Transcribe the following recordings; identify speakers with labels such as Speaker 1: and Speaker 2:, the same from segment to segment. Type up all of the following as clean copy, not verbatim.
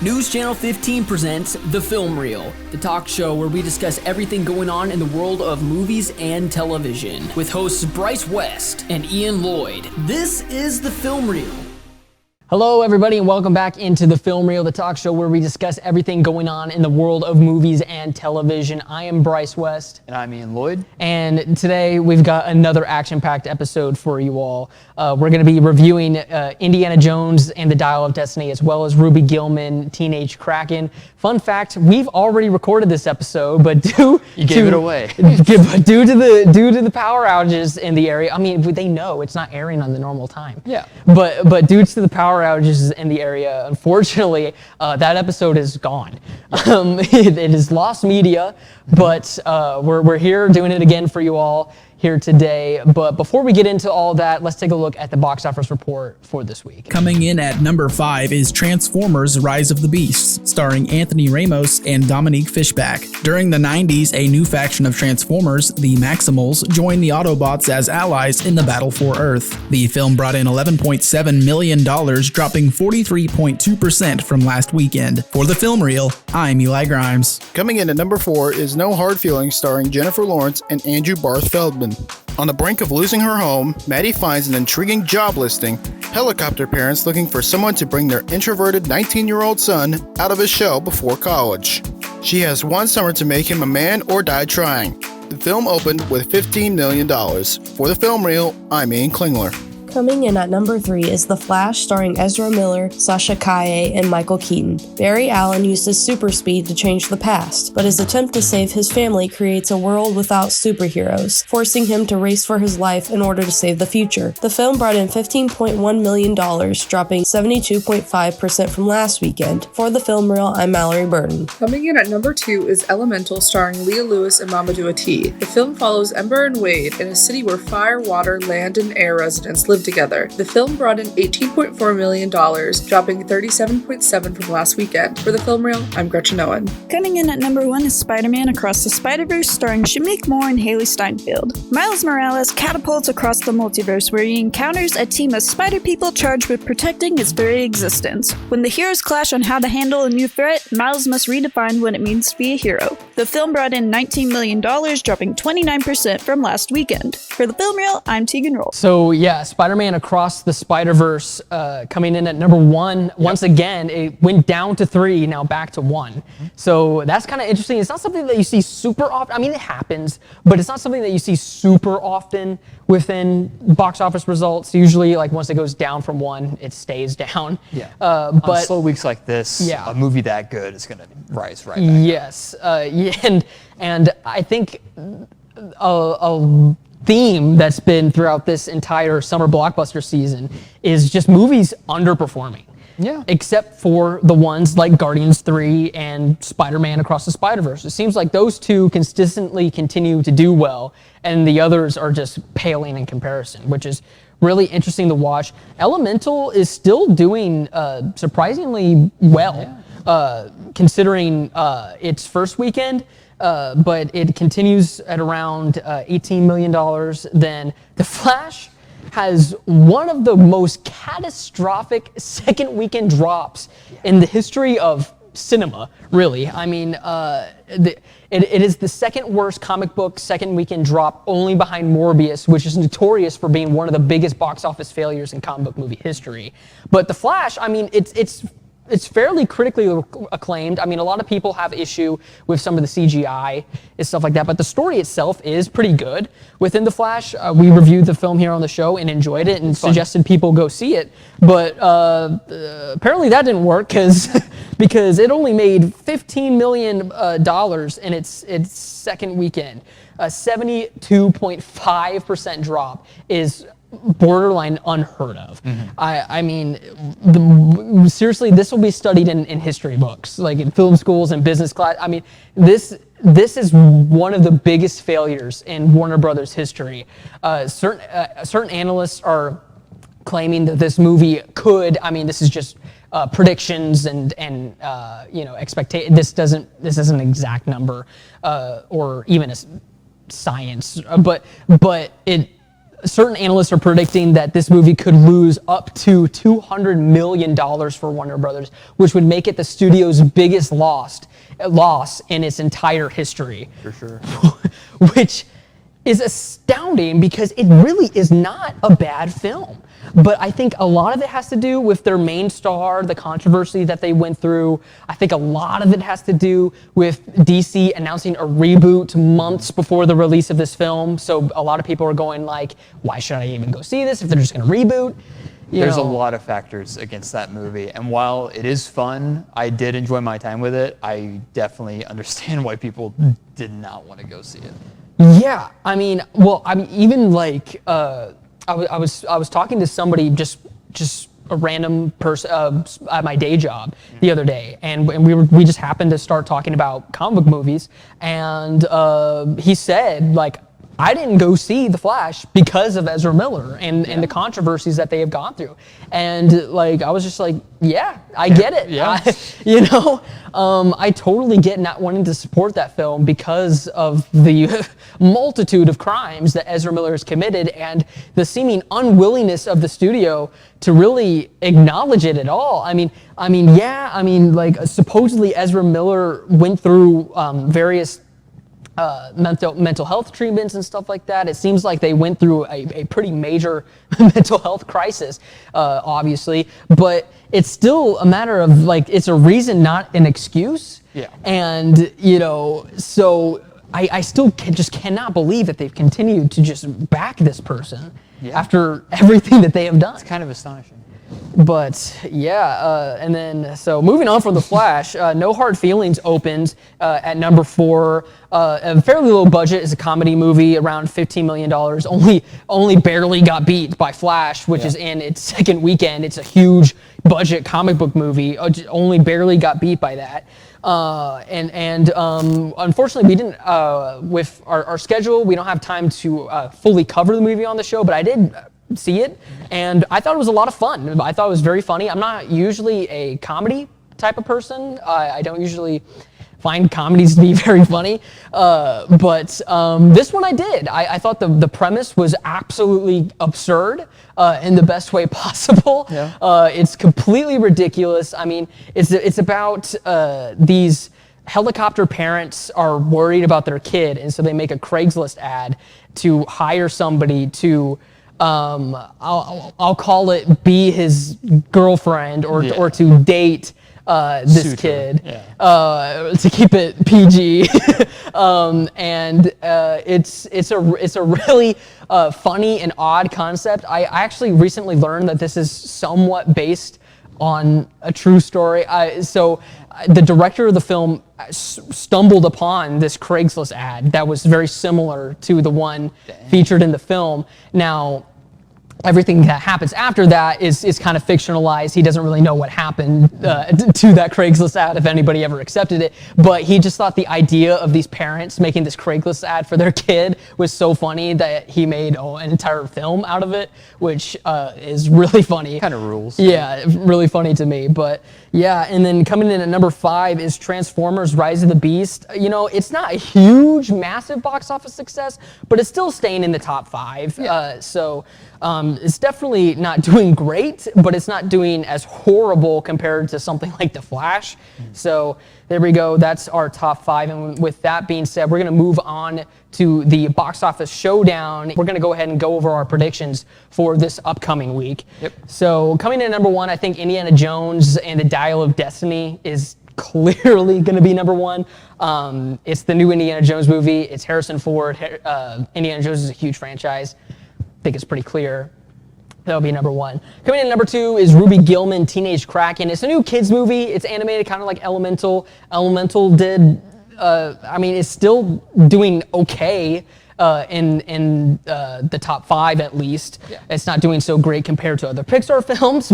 Speaker 1: News Channel 15 presents The Film Reel, the talk show where we discuss everything going on in the world of movies and television, with hosts Bryce West and Ian Lloyd. This is The Film Reel. Hello, everybody, and welcome back into The Film Reel, the talk show where we discuss everything going on in the world of movies and television. I am Bryce West.
Speaker 2: And I'm Ian Lloyd.
Speaker 1: And today we've got another action-packed episode for you all. We're going to be reviewing Indiana Jones and the Dial of Destiny, as well as Ruby Gilman, Teenage Kraken. Fun fact, we've already recorded this episode, but due
Speaker 2: to
Speaker 1: the power outages in the area, I mean, they know it's not airing on the normal time.
Speaker 2: Yeah.
Speaker 1: But due to the power outages in the area, unfortunately, that episode is gone. It is lost media, but we're here doing it again for you all here today. But before we get into all that, let's take a look at the box office report for this week.
Speaker 3: Coming in at number 5 is Transformers: Rise of the Beasts, starring Anthony Ramos and Dominique Fishback. During the 90s, a new faction of Transformers, the Maximals, joined the Autobots as allies in the battle for Earth. The film brought in $11.7 million, dropping 43.2% from last weekend. For The Film Reel, I'm Eli Grimes.
Speaker 4: Coming in at number 4 is No Hard Feelings, starring Jennifer Lawrence and Andrew Barth Feldman. On the brink of losing her home, Maddie finds an intriguing job listing. Helicopter parents looking for someone to bring their introverted 19-year-old son out of his shell before college. She has one summer to make him a man or die trying. The film opened with $15 million. For The Film Reel, I'm Ian Klingler.
Speaker 5: Coming in at number 3 is The Flash, starring Ezra Miller, Sasha Calle, and Michael Keaton. Barry Allen used his super speed to change the past, but his attempt to save his family creates a world without superheroes, forcing him to race for his life in order to save the future. The film brought in $15.1 million, dropping 72.5% from last weekend. For The Film Reel, I'm Mallory Burton.
Speaker 6: Coming in at number 2 is Elemental, starring Leah Lewis and Mamadou Ati. The film follows Ember and Wade in a city where fire, water, land, and air residents live together. The film brought in $18.4 million, dropping 37.7% from last weekend. For The Film Reel, I'm Gretchen Owen.
Speaker 7: Coming in at number 1 is Spider-Man Across the Spider-Verse, starring Shameik Moore and Haley Steinfeld. Miles Morales catapults across the multiverse, where he encounters a team of spider people charged with protecting his very existence. When the heroes clash on how to handle a new threat, Miles must redefine what it means to be a hero. The film brought in $19 million, dropping 29% from last weekend. For The Film Reel, I'm Tegan Roll.
Speaker 1: So yeah, Spider-Man Across the Spider-Verse coming in at number 1. Yep. Once again, it went down to 3, now back to 1. Mm-hmm. So that's kind of interesting. It's not something that you see super often. I mean, it happens, but it's not something that you see super often within box office results. Usually, like once it goes down from 1, it stays down.
Speaker 2: Yeah.
Speaker 1: But
Speaker 2: on slow weeks like this, a movie that good is going to rise right back.
Speaker 1: Yes. And I think a theme that's been throughout this entire summer blockbuster season is just movies underperforming.
Speaker 2: Yeah.
Speaker 1: Except for the ones like Guardians 3 and Spider-Man Across the Spider-Verse. It seems like those two consistently continue to do well, and the others are just paling in comparison, which is really interesting to watch. Elemental is still doing surprisingly well, considering its first weekend. But it continues at around $18 million. Then The Flash has one of the most catastrophic second weekend drops in the history of cinema, really. I mean, it is the second worst comic book second weekend drop, only behind Morbius, which is notorious for being one of the biggest box office failures in comic book movie history. But The Flash, I mean, it's fairly critically acclaimed. I mean, a lot of people have issue with some of the CGI and stuff like that, but the story itself is pretty good. Within The Flash, we reviewed the film here on the show and enjoyed it and suggested people go see it. But apparently that didn't work because it only made $15 million in its second weekend. A 72.5% drop is borderline unheard of. Mm-hmm. I mean, seriously, this will be studied in history books, like in film schools and business class. I mean, this is one of the biggest failures in Warner Brothers history. Certain analysts are claiming that this movie could. I mean, this is just predictions and expectation. This isn't an exact number or even a science, but it. certain analysts are predicting that this movie could lose up to $200 million for Warner Brothers, which would make it the studio's biggest loss in its entire history.
Speaker 2: For sure.
Speaker 1: Which is astounding because it really is not a bad film. But I think a lot of it has to do with their main star, the controversy that they went through. I think a lot of it has to do with DC announcing a reboot months before the release of this film. So a lot of people are going like, why should I even go see this if they're just going to reboot?
Speaker 2: There's a lot of factors against that movie. And while it is fun, I did enjoy my time with it. I definitely understand why people did not want to go see it.
Speaker 1: Yeah, even like I was talking to somebody just a random person at my day job the other day, and we just happened to start talking about comic book movies, and he said like, I didn't go see The Flash because of Ezra Miller and the controversies that they have gone through. And like, I was just like, yeah, I get it.
Speaker 2: Yeah.
Speaker 1: I totally get not wanting to support that film because of the multitude of crimes that Ezra Miller has committed and the seeming unwillingness of the studio to really acknowledge it at all. Supposedly Ezra Miller went through various mental health treatments and stuff like that. It seems like they went through a pretty major mental health crisis, obviously, but it's still a matter of like, it's a reason, not an excuse.
Speaker 2: Yeah.
Speaker 1: And, so I still just cannot believe that they've continued to just back this person after everything that they have done.
Speaker 2: It's kind of astonishing.
Speaker 1: But yeah, and then so moving on from The Flash, No Hard Feelings opens at number 4. A fairly low budget, is a comedy movie, around $15 million. Only barely got beat by Flash, which is in its second weekend. It's a huge budget comic book movie. Only barely got beat by that. Unfortunately, we didn't, with our schedule, we don't have time to fully cover the movie on the show, but I did see it, and I thought it was a lot of fun. I thought it was very funny. I'm not usually a comedy type of person. I don't usually find comedies to be very funny, but this one I did. I thought the premise was absolutely absurd in the best way possible. Yeah. It's completely ridiculous. I mean, it's about these helicopter parents are worried about their kid, and so they make a Craigslist ad to hire somebody to I'll call it be his girlfriend or to date this kid to keep it PG. It's a really funny and odd concept. I actually recently learned that this is somewhat based on a true story. The director of the film stumbled upon this Craigslist ad that was very similar to the one featured in the film. Now, everything that happens after that is kind of fictionalized. He doesn't really know what happened to that Craigslist ad, if anybody ever accepted it. But he just thought the idea of these parents making this Craigslist ad for their kid was so funny that he made an entire film out of it, which is really funny.
Speaker 2: Kind of rules.
Speaker 1: Yeah, really funny to me. But yeah, and then coming in at number 5 is Transformers: Rise of the Beast. It's not a huge, massive box office success, but it's still staying in the top 5. Yeah. It's definitely not doing great, but it's not doing as horrible compared to something like The Flash. So there we go. That's our top 5. And with that being said, we're going to move on to the box office showdown. We're going to go ahead and go over our predictions for this upcoming week. Yep. So coming in at number 1, I think Indiana Jones and the Dial of Destiny is clearly going to be number 1. It's the new Indiana Jones movie. It's Harrison Ford. Indiana Jones is a huge franchise. I think it's pretty clear. That'll be number 1. Coming in at number 2 is Ruby Gilman, Teenage Kraken. It's a new kids movie. It's animated kind of like Elemental. Elemental did, it's still doing okay in the top 5 at least. Yeah. It's not doing so great compared to other Pixar films,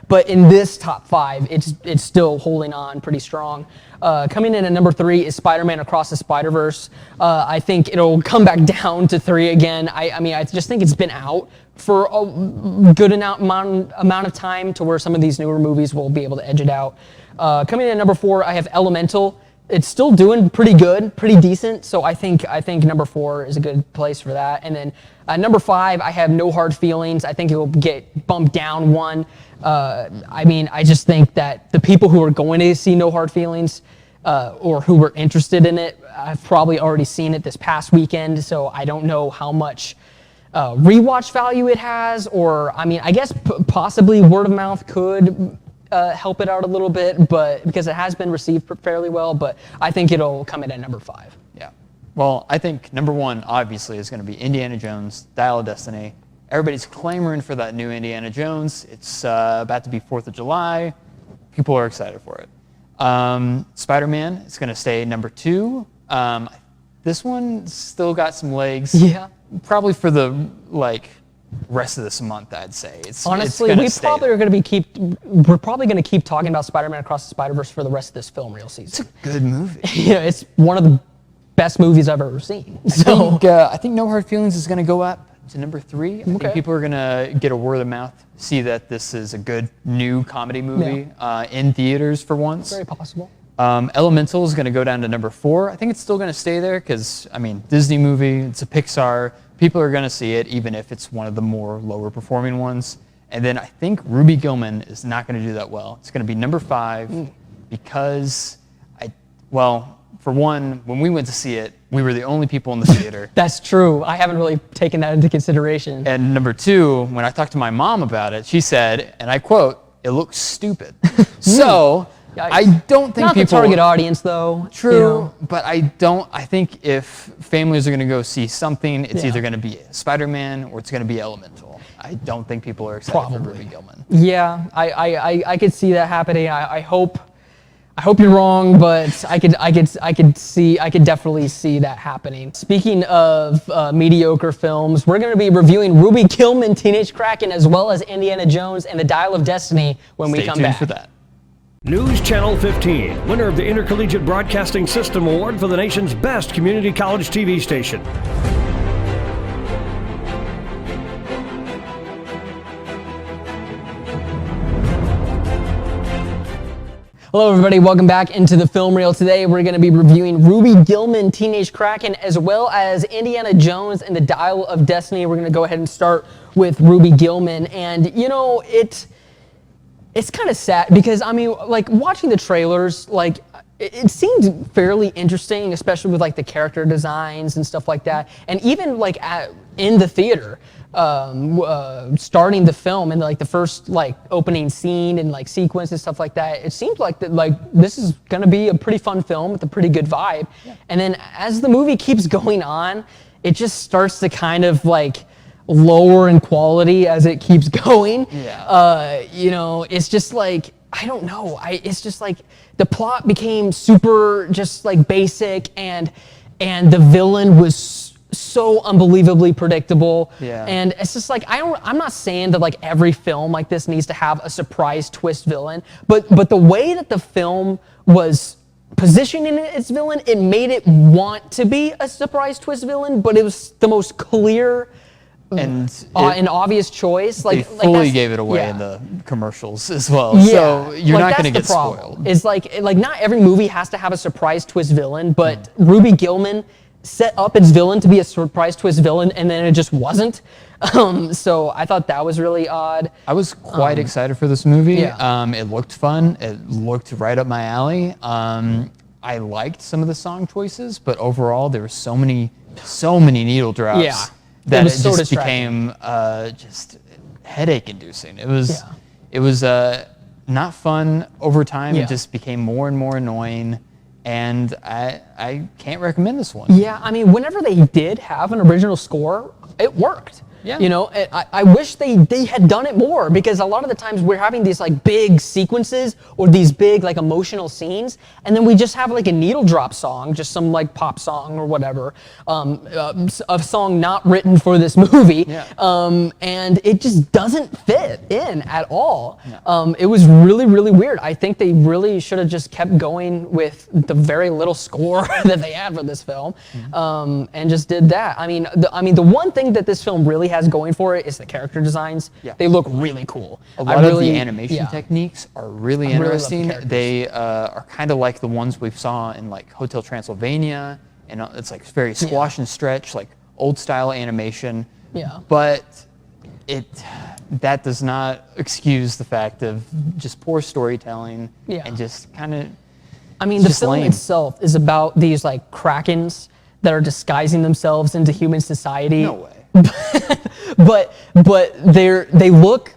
Speaker 1: but in this top 5, it's still holding on pretty strong. Coming in at number 3 is Spider-Man Across the Spider-Verse. I think it'll come back down to 3 again. I just think it's been out for a good amount of time to where some of these newer movies will be able to edge it out. Coming in at number 4, I have Elemental. it's still doing pretty good, pretty decent. So I think number 4 is a good place for that. And then number 5, I have No Hard Feelings. I think it will get bumped down one. I mean, I just think that the people who are going to see No Hard Feelings or who were interested in it, I've probably already seen it this past weekend. So I don't know how much rewatch value it has, or I mean, I guess possibly word of mouth could help it out a little bit, but because it has been received fairly well, but I think it'll come in at number 5.
Speaker 2: Yeah. Well, I think number 1 obviously is going to be Indiana Jones, Dial of Destiny. Everybody's clamoring for that new Indiana Jones. It's about to be 4th of July. People are excited for it. Spider-Man is going to stay number 2. This one still got some legs.
Speaker 1: Yeah.
Speaker 2: Probably for the rest of this month, I'd say.
Speaker 1: Honestly, we're probably going to keep talking about Spider-Man Across the Spider-Verse for the rest of this film reel season.
Speaker 2: It's a good movie.
Speaker 1: Yeah, it's one of the best movies I've ever seen.
Speaker 2: I think No Hard Feelings is going to go up to number 3. I think people are going to get a word of mouth, see that this is a good new comedy movie in theaters for once.
Speaker 1: Very possible.
Speaker 2: Elemental is going to go down to number 4. I think it's still going to stay there because, I mean, Disney movie, it's a Pixar. People are going to see it even if it's one of the more lower performing ones. And then I think Ruby Gilman is not going to do that well. It's going to be number 5 because, for one, when we went to see it, we were the only people in the theater.
Speaker 1: That's true. I haven't really taken that into consideration.
Speaker 2: And number 2, when I talked to my mom about it, she said, and I quote, "It looks stupid." So I don't think
Speaker 1: not
Speaker 2: people...
Speaker 1: the target audience, though.
Speaker 2: True, but I think if families are going to go see something, it's either going to be Spider-Man or it's going to be Elemental. I don't think people are excited for Ruby Gilman.
Speaker 1: Yeah, I could see that happening. I hope you're wrong, but I could definitely see that happening. Speaking of mediocre films, we're going to be reviewing Ruby Gilman, Teenage Kraken, as well as Indiana Jones and the Dial of Destiny when we come back.
Speaker 2: Stay tuned for that.
Speaker 8: News Channel 15, winner of the Intercollegiate Broadcasting System Award for the nation's best community college TV station.
Speaker 1: Hello everybody, welcome back into the film reel. Today we're going to be reviewing Ruby Gilman, Teenage Kraken, as well as Indiana Jones and the Dial of Destiny. We're going to go ahead and start with Ruby Gilman, and you know, it's kind of sad because, I mean, like, watching the trailers, like, it seemed fairly interesting, especially with, like, the character designs and stuff like that. And even, like, in the theater, starting the film and, like, the first, like, opening scene and, like, sequence and stuff like that, it seemed like that, like, this is going to be a pretty fun film with a pretty good vibe. Yeah. And then as the movie keeps going on, it just starts to kind of, like, lower in quality as it keeps going. Yeah. You know, it's just like, I don't know. It's just like the plot became super just like basic, and the villain was so unbelievably predictable. Yeah. And it's just like, I'm not saying that like every film like this needs to have a surprise twist villain, but the way that the film was positioning its villain, it made it want to be a surprise twist villain, but it was the most clear and an obvious choice. Like,
Speaker 2: they fully gave it away in the commercials as well.
Speaker 1: Yeah.
Speaker 2: So you're not going to get spoiled.
Speaker 1: It's like not every movie has to have a surprise twist villain, but Ruby Gilman set up its villain to be a surprise twist villain, and then it just wasn't. So I thought that was really odd.
Speaker 2: I was quite excited for this movie. Yeah. It looked fun. It looked right up my alley. I liked some of the song choices, but overall there were so many needle drops. Yeah. That it just became just headache-inducing. It was not fun over time. Yeah. It just became more and more annoying, and I can't recommend this one.
Speaker 1: Yeah, I mean, whenever they did have an original score, it worked. Yeah. You know, I wish they had done it more, because a lot of the times we're having these like big sequences or these big like emotional scenes, and then we just have like a needle drop song, just some like pop song or whatever, a song not written for this movie, and it just doesn't fit in at all. Yeah. It was really, really weird. I think they really should have just kept going with the very little score that they had for this film, and just did that. I mean, the one thing that this film really had has going for it is the character designs.
Speaker 2: Yeah.
Speaker 1: They look really cool.
Speaker 2: A lot of the animation techniques are really interesting. They are kind of like the ones we saw in like Hotel Transylvania, and it's like very squash and stretch, like old style animation.
Speaker 1: Yeah.
Speaker 2: But that does not excuse the fact of just poor storytelling and just kind of.
Speaker 1: I mean, the film itself is about these like Krakens that are disguising themselves into human society.
Speaker 2: No way.
Speaker 1: but they look.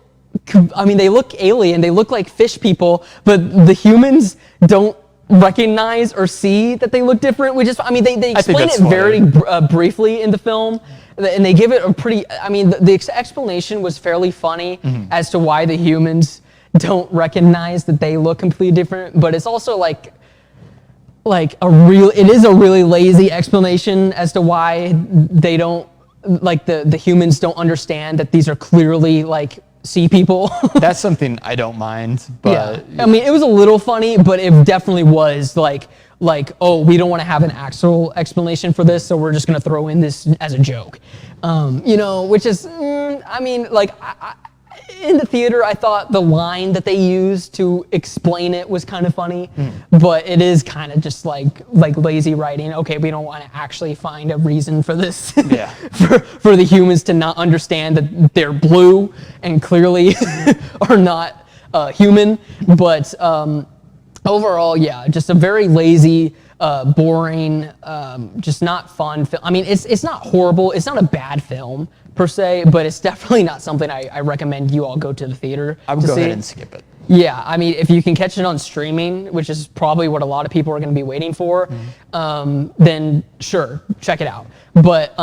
Speaker 1: I mean, they look alien. They look like fish people, but the humans don't recognize or see that they look different. Which is, I mean, they explain it very briefly in the film, and they give it a pretty. I mean, the explanation was fairly funny as to why the humans don't recognize that they look completely different. But it's also like it is a really lazy explanation as to why they don't, like the humans don't understand that these are clearly like sea people.
Speaker 2: That's something I don't mind, but
Speaker 1: I mean, it was a little funny, but it definitely was like, oh, we don't want to have an actual explanation for this, so we're just gonna throw in this as a joke, which is, I mean, like, in the theater, I thought the line that they used to explain it was kind of funny, but it is kind of just like lazy writing. Okay, we don't want to actually find a reason for this, for the humans to not understand that they're blue and clearly are not human. But overall, just a very lazy, boring, just not fun film. I mean, it's not horrible. It's not a bad film per se, but it's definitely not something I recommend you all go to the theater.
Speaker 2: I would go ahead and skip it.
Speaker 1: Yeah, I mean, if you can catch it on streaming, which is probably what a lot of people are going to be waiting for, then sure, check it out. But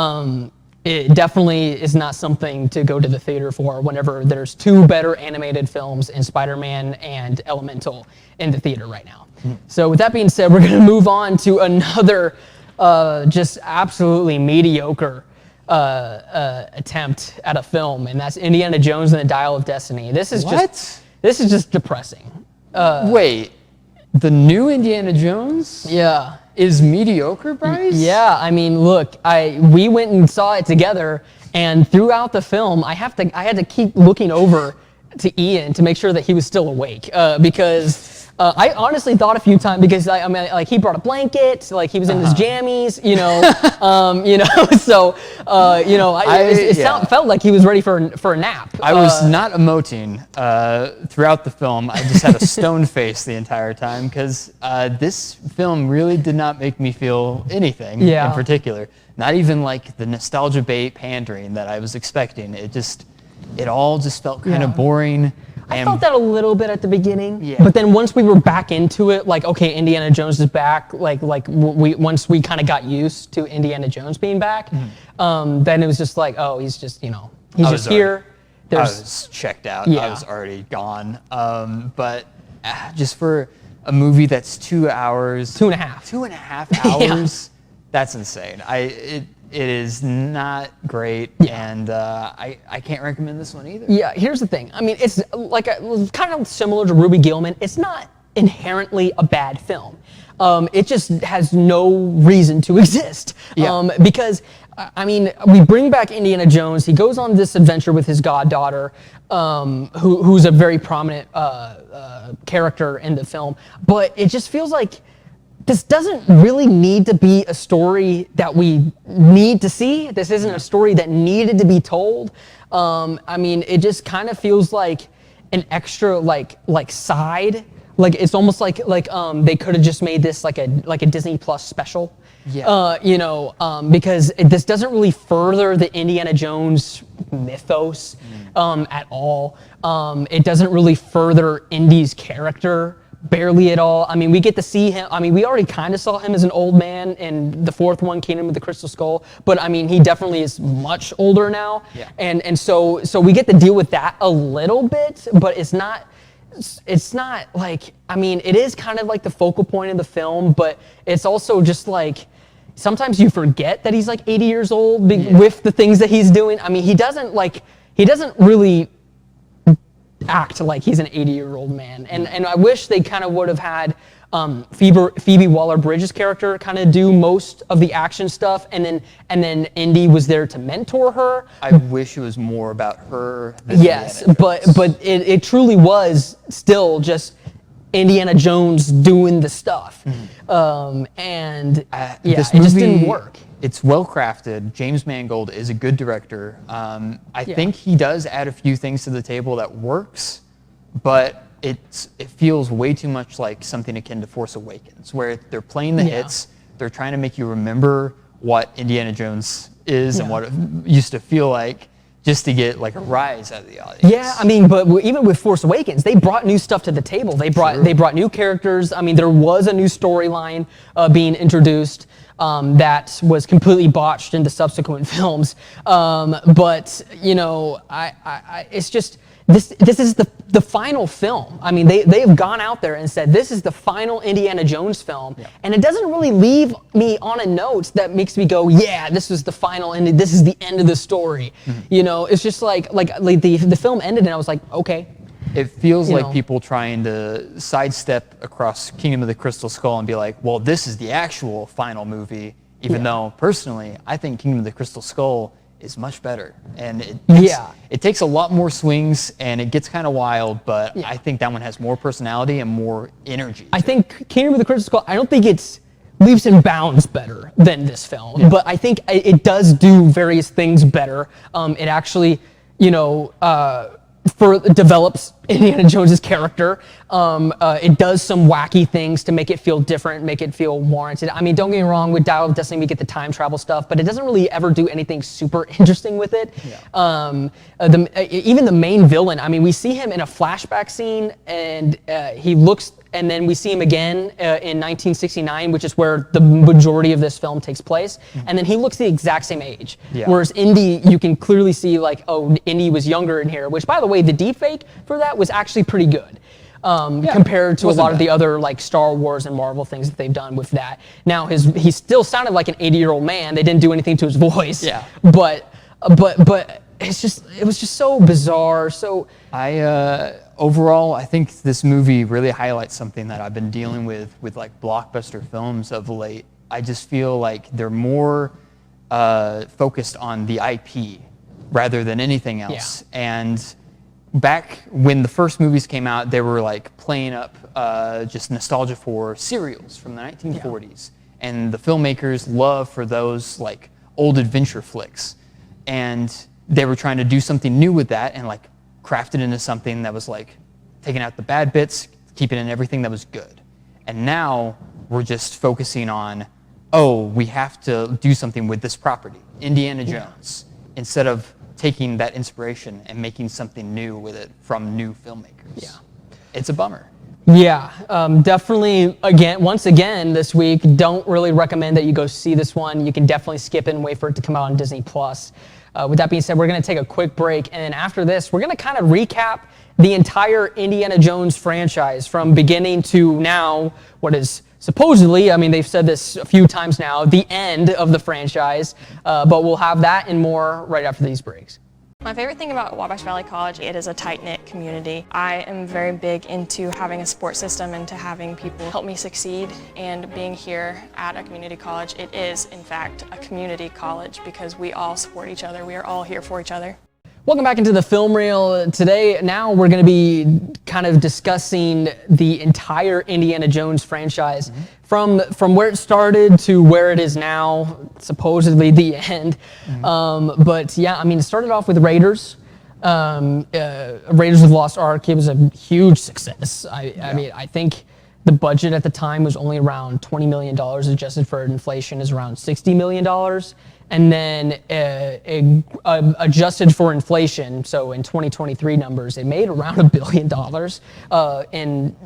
Speaker 1: it definitely is not something to go to the theater for whenever there's two better animated films in Spider-Man and Elemental in the theater right now. So with that being said, we're going to move on to another just absolutely mediocre attempt at a film, and that's Indiana Jones and the Dial of Destiny. This is just depressing.
Speaker 2: Wait, the new Indiana Jones?
Speaker 1: Yeah.
Speaker 2: Is mediocre, Bryce?
Speaker 1: Yeah, I mean, look, we went and saw it together, and throughout the film, I had to keep looking over to Ian to make sure that he was still awake, because I honestly thought a few times, because I mean, like, he brought a blanket, like he was in his jammies, so it felt like he was ready for a nap.
Speaker 2: I was not emoting throughout the film. I just had a stone face the entire time, because this film really did not make me feel anything in particular. Not even like the nostalgia bait pandering that I was expecting. It all just felt kind of boring.
Speaker 1: I felt that a little bit at the beginning, but then once we were back into it, like, okay, Indiana Jones is back, once we kind of got used to Indiana Jones being back, then it was just like, oh, he's just, he's just here.
Speaker 2: I was checked out. I was already gone. But just for a movie that's 2 hours.
Speaker 1: 2.5.
Speaker 2: 2.5 hours, that's insane. It is not great, and I can't recommend this one either.
Speaker 1: Yeah, here's the thing. I mean, it's like kind of similar to Ruby Gilman. It's not inherently a bad film. It just has no reason to exist. Because, I mean, we bring back Indiana Jones. He goes on this adventure with his goddaughter, who's a very prominent character in the film. But it just feels like this doesn't really need to be a story that we need to see. This isn't a story that needed to be told. I mean, it just kind of feels like an extra like side. Like, it's almost like they could have just made this like a Disney Plus special. Because this doesn't really further the Indiana Jones mythos at all. It doesn't really further Indy's character. Barely at all. I mean, we get to see him. I mean, we already kind of saw him as an old man in the fourth one, Kingdom of the Crystal Skull. But I mean, he definitely is much older now. And so we get to deal with that a little bit, but it's not like, I mean, it is kind of like the focal point of the film, but it's also just like, sometimes you forget that he's like 80 years old with the things that he's doing. I mean, he doesn't really act like he's an 80-year-old man, and I wish they kind of would have had Phoebe Waller-Bridge's character kind of do most of the action stuff, and then Indy was there to mentor her.
Speaker 2: I wish it was more about her than
Speaker 1: Yes,
Speaker 2: Indiana Jones.
Speaker 1: but it truly was still just Indiana Jones doing the stuff, and it just didn't work.
Speaker 2: It's well crafted. James Mangold is a good director. I think he does add a few things to the table that works, but it feels way too much like something akin to Force Awakens, where they're playing the hits, they're trying to make you remember what Indiana Jones is and what it used to feel like, just to get like a rise out of the audience.
Speaker 1: Yeah, I mean, but even with Force Awakens, they brought new stuff to the table. They brought new characters. I mean, there was a new storyline being introduced that was completely botched into subsequent films. But you know, it's just this is the final film. I mean, they've gone out there and said this is the final Indiana Jones film, and it doesn't really leave me on a note that makes me go, yeah, this was the final and this is the end of the story. You know, it's just like the film ended and I was like, okay.
Speaker 2: It feels like people trying to sidestep across Kingdom of the Crystal Skull and be like, well, this is the actual final movie, even though personally I think Kingdom of the Crystal Skull is much better, and it takes a lot more swings and it gets kind of wild, but I think that one has more personality and more energy.
Speaker 1: I think Kingdom of the Crystal Skull, I don't think it's leaps and bounds better than this film, but I think it does various things better. It actually, develops Indiana Jones's character. It does some wacky things to make it feel different, make it feel warranted. I mean, don't get me wrong, with Dial of Destiny we get the time travel stuff, but it doesn't really ever do anything super interesting with it. Even the main villain, I mean, we see him in a flashback scene, and he looks, and then we see him again in 1969, which is where the majority of this film takes place, and then he looks the exact same age. Whereas Indy, you can clearly see like, oh, Indy was younger in here, which by the way, the deepfake for that was actually pretty good. Compared to a lot of the other like Star Wars and Marvel things that they've done with that. Now he still sounded like an 80-year-old man. They didn't do anything to his voice. But it was just so bizarre. So
Speaker 2: overall, I think this movie really highlights something that I've been dealing with like blockbuster films of late. I just feel like they're more focused on the IP rather than anything else. And back when the first movies came out, they were like playing up just nostalgia for serials from the 1940s, and the filmmakers' love for those like old adventure flicks, and they were trying to do something new with that and like craft it into something that was like taking out the bad bits, keeping in everything that was good. And now we're just focusing on, oh, we have to do something with this property, Indiana Jones, instead of taking that inspiration and making something new with it from new filmmakers. It's a bummer. Definitely. Once again, this week, don't really recommend that you go see this one. You can definitely skip it and wait for it to come out on Disney+. With that being said, we're going to take a quick break, and then after this, we're going to kind of recap the entire Indiana Jones franchise from beginning to now, what is supposedly, I mean, they've said this a few times now, the end of the franchise, but we'll have that and more right after these breaks.
Speaker 9: My favorite thing about Wabash Valley College, it is a tight-knit community. I am very big into having a support system and to having people help me succeed, and being here at a community college, it is, in fact, a community college because we all support each other. We are all here for each other.
Speaker 1: Welcome back into the film reel. Today, now we're going to be kind of discussing the entire Indiana Jones franchise from where it started to where it is now, supposedly the end. But yeah, I mean, it started off with Raiders. Raiders of the Lost Ark. It was a huge success. I mean, I think the budget at the time was only around $20 million, adjusted for inflation is around $60 million. And then adjusted for inflation, so in 2023 numbers, it made around $1 billion in,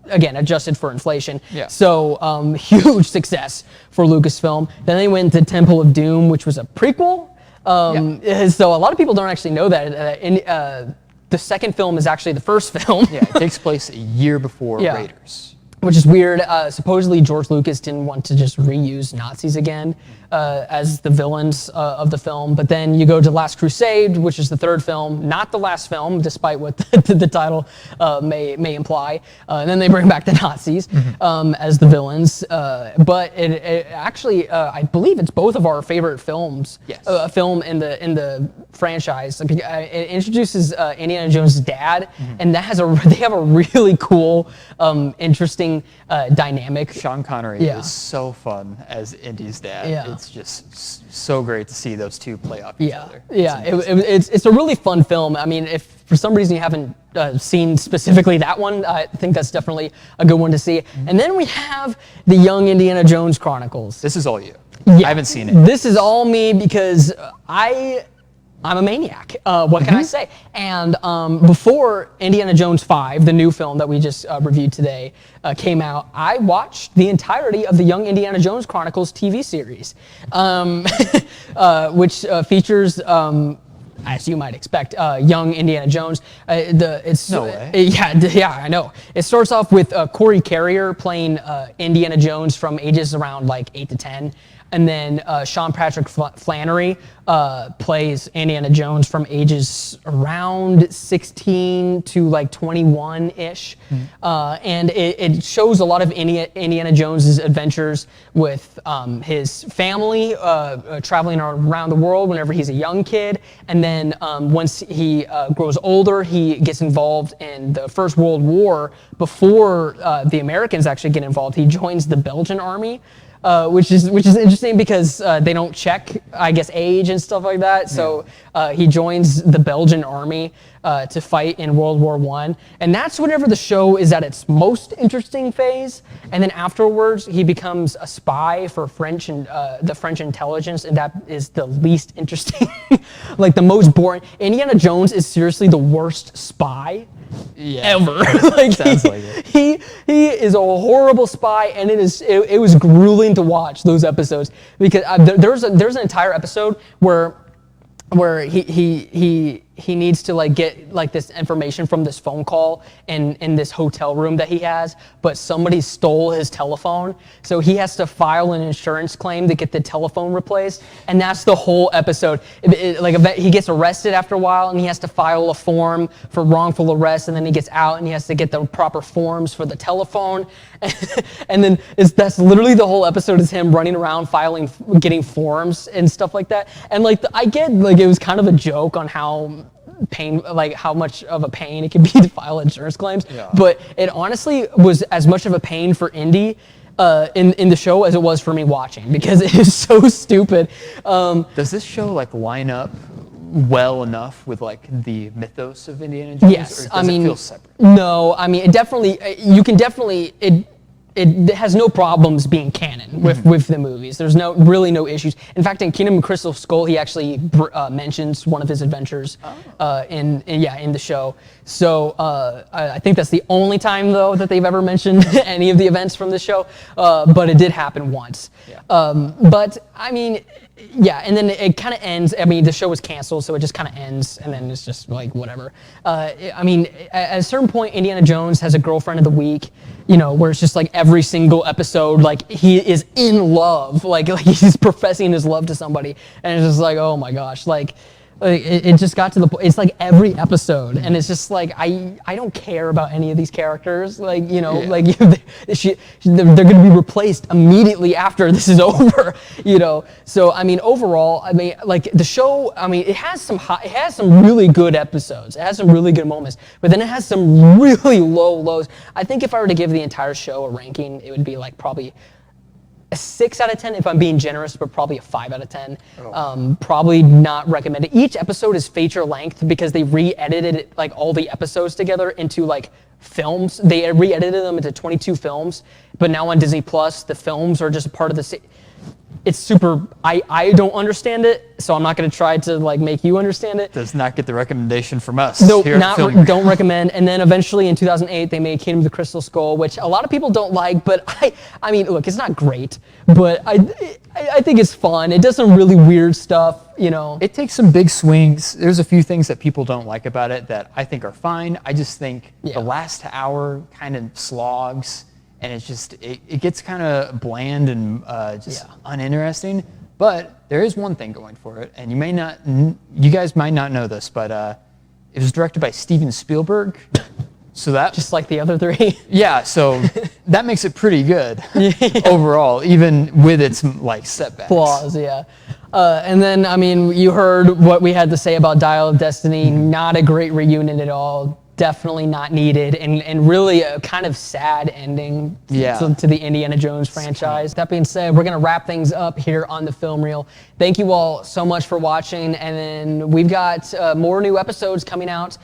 Speaker 1: again, adjusted for inflation. So huge success for Lucasfilm. Then they went to Temple of Doom, which was a prequel. So a lot of people don't actually know that. The second film is actually the first film.
Speaker 2: It takes place a year before Raiders.
Speaker 1: which is weird. Supposedly George Lucas didn't want to just reuse Nazis again as the villains of the film. But then you go to Last Crusade, which is the third film, not the last film, despite what the title may imply. And then they bring back the Nazis as the villains. But it actually, I believe it's both of our favorite films.
Speaker 2: Yes.
Speaker 1: Film in the franchise. It introduces Indiana Jones' dad, and that they have a really cool, interesting dynamic.
Speaker 2: Sean Connery is so fun as Indy's dad.
Speaker 1: Yeah.
Speaker 2: It's just so great to see those two play off each other.
Speaker 1: It's a really fun film. I mean, if for some reason you haven't seen specifically that one, I think that's definitely a good one to see. And then we have the Young Indiana Jones Chronicles.
Speaker 2: This is all you.
Speaker 1: Yeah.
Speaker 2: I haven't seen it.
Speaker 1: This is all me because I'm a maniac. What can I say? And before Indiana Jones 5, the new film that we just reviewed today, came out, I watched the entirety of the Young Indiana Jones Chronicles TV series, which features, as you might expect, young Indiana Jones.
Speaker 2: No way.
Speaker 1: Yeah, I know. It starts off with Corey Carrier playing Indiana Jones from ages around like 8 to 10. And then Sean Patrick Flannery plays Indiana Jones from ages around 16 to like 21-ish. And it shows a lot of Indiana Jones's adventures with his family traveling around the world whenever he's a young kid. And then once he grows older, he gets involved in the First World War. Before the Americans actually get involved, he joins the Belgian army. Which is interesting because they don't check, I guess, age and stuff like that. So he joins the Belgian army to fight in World War I. And that's whenever the show is at its most interesting phase. And then afterwards, he becomes a spy for French and the French intelligence, and that is the least interesting, like the most boring. Indiana Jones is seriously the worst spy ever. Like
Speaker 2: Sounds like it.
Speaker 1: He is a horrible spy, and it was grueling to watch those episodes because there's an entire episode where he needs to like get like this information from this phone call in this hotel room that he has, but somebody stole his telephone, so he has to file an insurance claim to get the telephone replaced, and that's the whole episode. He gets arrested after a while, and he has to file a form for wrongful arrest, and then he gets out, and he has to get the proper forms for the telephone, and then that's literally the whole episode is him running around getting forms and stuff like that, and I get it was kind of a joke on how much of a pain it can be to file insurance claims. But it honestly was as much of a pain for Indy in the show as it was for me watching, because it is so stupid.
Speaker 2: Does this show line up well enough with the mythos of Indiana Jones?
Speaker 1: Yes,
Speaker 2: or does it feel separate?
Speaker 1: No, I mean it has no problems being canon with the movies. There's really no issues. In fact, in Kingdom of Crystal Skull, he actually mentions one of his adventures in the show. So I think that's the only time though that they've ever mentioned any of the events from the show. But it did happen once. But I mean, and then it kind of ends. I mean, the show was canceled, so it just kind of ends, and then it's just whatever. I mean, at a certain point, Indiana Jones has a girlfriend of the week, where it's just every single episode, he is in love, he's professing his love to somebody, and it's just oh my gosh, it just got to the point. It's every episode, and it's just I don't care about any of these characters. They're going to be replaced immediately after this is over. So I mean, overall, I mean, the show. I mean, it has some really good episodes. It has some really good moments, but then it has some really low lows. I think if I were to give the entire show a ranking, it would be probably a 6 out of 10 if I'm being generous, but probably a 5 out of 10. Probably not recommended. Each episode is feature length because they re-edited all the episodes together into films. They re-edited them into 22 films, but now on Disney Plus, the films are just a part of the. It's super. I don't understand it, so I'm not going to try to make you understand it.
Speaker 2: Does not get the recommendation from us.
Speaker 1: No, don't recommend. And then eventually in 2008 they made Kingdom of the Crystal Skull, which a lot of people don't like, but I mean, look, it's not great, but I think it's fun. It does some really weird stuff,
Speaker 2: It takes some big swings. There's a few things that people don't like about it that I think are fine. I just think the last hour kind of slogs. and it's just it gets kind of bland and uninteresting. But there is one thing going for it, and you guys might not know this, but it was directed by Steven Spielberg. So that
Speaker 1: just like the other three.
Speaker 2: Yeah, so that makes it pretty good overall, even with its like setbacks.
Speaker 1: Flaws, yeah. And then, I mean, you heard what we had to say about Dial of Destiny. Not a great reunion at all. Definitely not needed, and really a kind of sad ending to the Indiana Jones franchise. That being said, we're going to wrap things up here on the Film Reel. Thank you all so much for watching, and then we've got more new episodes coming out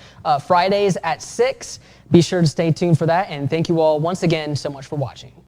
Speaker 1: Fridays at 6. Be sure to stay tuned for that, and thank you all once again so much for watching.